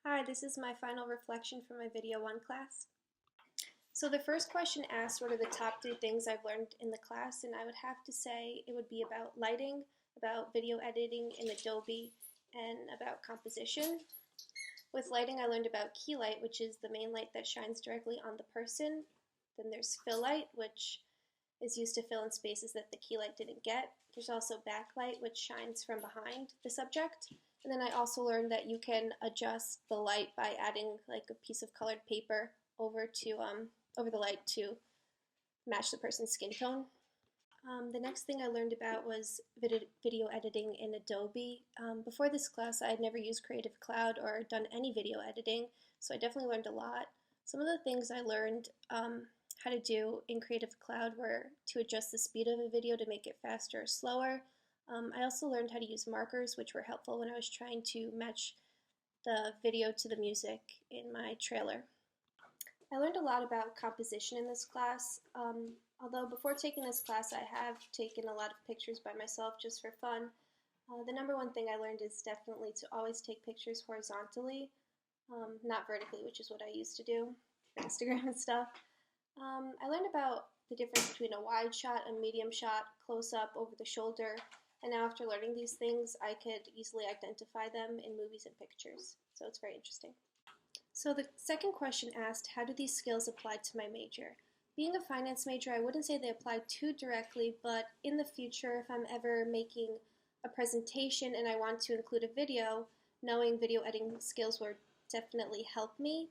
Hi, this is my final reflection for my Video 1 class. So the first question asked what are the top 3 things I've learned in the class, and I would have to say it would be about lighting, about video editing in Adobe, and about composition. With lighting, I learned about key light, which is the main light that shines directly on the person. Then there's fill light, which is used to fill in spaces that the key light didn't get. There's also backlight, which shines from behind the subject. And then I also learned that you can adjust the light by adding like a piece of colored paper over the light to match the person's skin tone. The next thing I learned about was video editing in Adobe. Before this class, I had never used Creative Cloud or done any video editing, so I definitely learned a lot. Some of the things I learned how to do in Creative Cloud were to adjust the speed of a video to make it faster or slower. I also learned how to use markers, which were helpful when I was trying to match the video to the music in my trailer. I learned a lot about composition in this class. Although before taking this class, I have taken a lot of pictures by myself just for fun. The number one thing I learned is definitely to always take pictures horizontally, not vertically, which is what I used to do for Instagram and stuff. I learned about the difference between a wide shot, a medium shot, close up, over the shoulder, and now after learning these things, I could easily identify them in movies and pictures. So it's very interesting. So the second question asked, how do these skills apply to my major? Being a finance major, I wouldn't say they apply too directly, but in the future, if I'm ever making a presentation and I want to include a video, knowing video editing skills will definitely help me.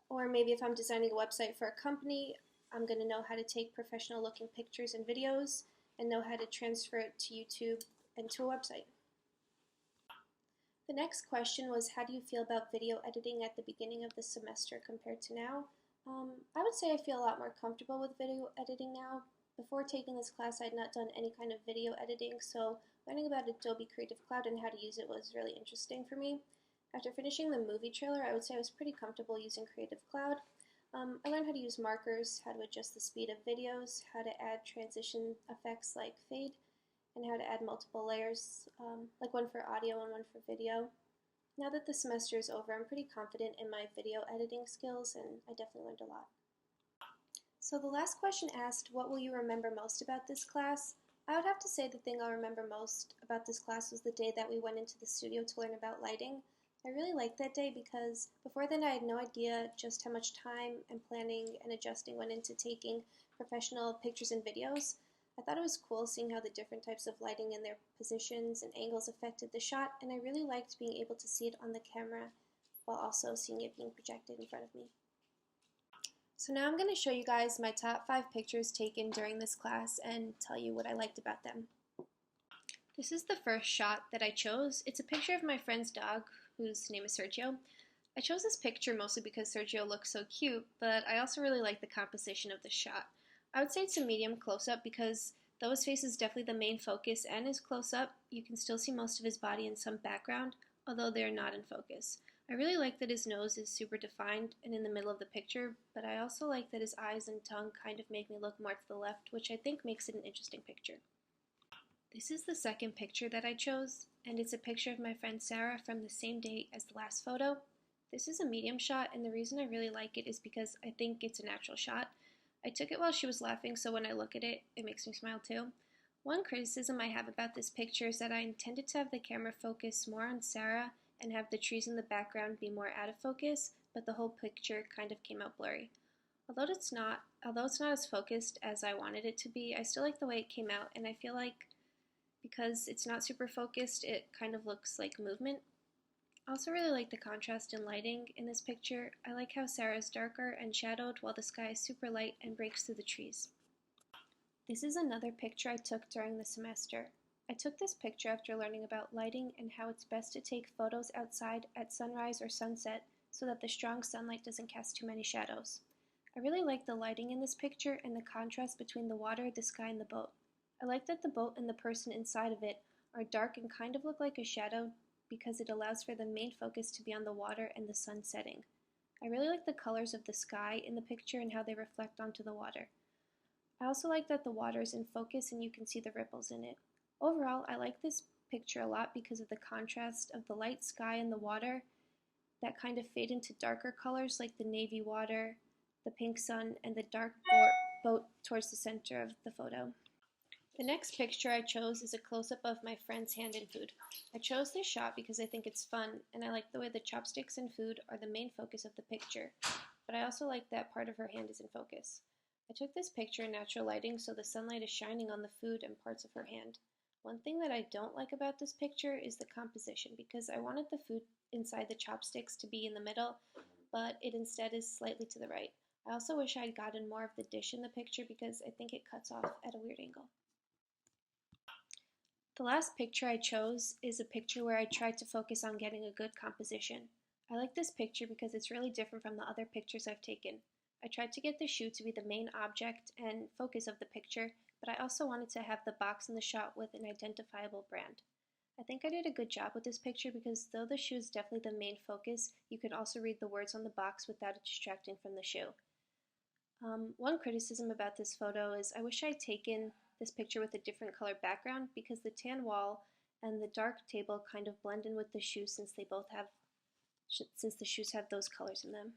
Or maybe if I'm designing a website for a company, I'm going to know how to take professional looking pictures and videos and know how to transfer it to YouTube and to a website. The next question was, how do you feel about video editing at the beginning of the semester compared to now? I would say I feel a lot more comfortable with video editing now. Before taking this class, I had not done any kind of video editing, so learning about Adobe Creative Cloud and how to use it was really interesting for me. After finishing the movie trailer, I would say I was pretty comfortable using Creative Cloud. I learned how to use markers, how to adjust the speed of videos, how to add transition effects like fade, and how to add multiple layers, like one for audio and one for video. Now that the semester is over, I'm pretty confident in my video editing skills, and I definitely learned a lot. So the last question asked, what will you remember most about this class? I would have to say the thing I'll remember most about this class was the day that we went into the studio to learn about lighting. I really liked that day because before then I had no idea just how much time and planning and adjusting went into taking professional pictures and videos. I thought it was cool seeing how the different types of lighting and their positions and angles affected the shot, and I really liked being able to see it on the camera while also seeing it being projected in front of me. So now I'm going to show you guys my top 5 pictures taken during this class and tell you what I liked about them. This is the first shot that I chose. It's a picture of my friend's dog, whose name is Sergio. I chose this picture mostly because Sergio looks so cute, but I also really like the composition of the shot. I would say it's a medium close-up because though his face is definitely the main focus and is close-up, you can still see most of his body in some background, although they're not in focus. I really like that his nose is super defined and in the middle of the picture, but I also like that his eyes and tongue kind of make me look more to the left, which I think makes it an interesting picture. This is the second picture that I chose, and it's a picture of my friend Sarah from the same date as the last photo. This is a medium shot, and the reason I really like it is because I think it's a natural shot. I took it while she was laughing, so when I look at it, it makes me smile too. One criticism I have about this picture is that I intended to have the camera focus more on Sarah and have the trees in the background be more out of focus, but the whole picture kind of came out blurry. Although it's not as focused as I wanted it to be, I still like the way it came out, and I feel like because it's not super focused, it kind of looks like movement. I also really like the contrast in lighting in this picture. I like how Sarah is darker and shadowed while the sky is super light and breaks through the trees. This is another picture I took during the semester. I took this picture after learning about lighting and how it's best to take photos outside at sunrise or sunset so that the strong sunlight doesn't cast too many shadows. I really like the lighting in this picture and the contrast between the water, the sky, and the boat. I like that the boat and the person inside of it are dark and kind of look like a shadow because it allows for the main focus to be on the water and the sun setting. I really like the colors of the sky in the picture and how they reflect onto the water. I also like that the water is in focus and you can see the ripples in it. Overall, I like this picture a lot because of the contrast of the light sky and the water that kind of fade into darker colors like the navy water, the pink sun, and the dark boat towards the center of the photo. The next picture I chose is a close-up of my friend's hand in food. I chose this shot because I think it's fun, and I like the way the chopsticks and food are the main focus of the picture, but I also like that part of her hand is in focus. I took this picture in natural lighting so the sunlight is shining on the food and parts of her hand. One thing that I don't like about this picture is the composition, because I wanted the food inside the chopsticks to be in the middle, but it instead is slightly to the right. I also wish I had gotten more of the dish in the picture because I think it cuts off at a weird angle. The last picture I chose is a picture where I tried to focus on getting a good composition. I like this picture because it's really different from the other pictures I've taken. I tried to get the shoe to be the main object and focus of the picture, but I also wanted to have the box in the shot with an identifiable brand. I think I did a good job with this picture because though the shoe is definitely the main focus, you can also read the words on the box without it distracting from the shoe. One criticism about this photo is I wish I had taken this picture with a different color background because the tan wall and the dark table kind of blend in with the shoes since the shoes have those colors in them.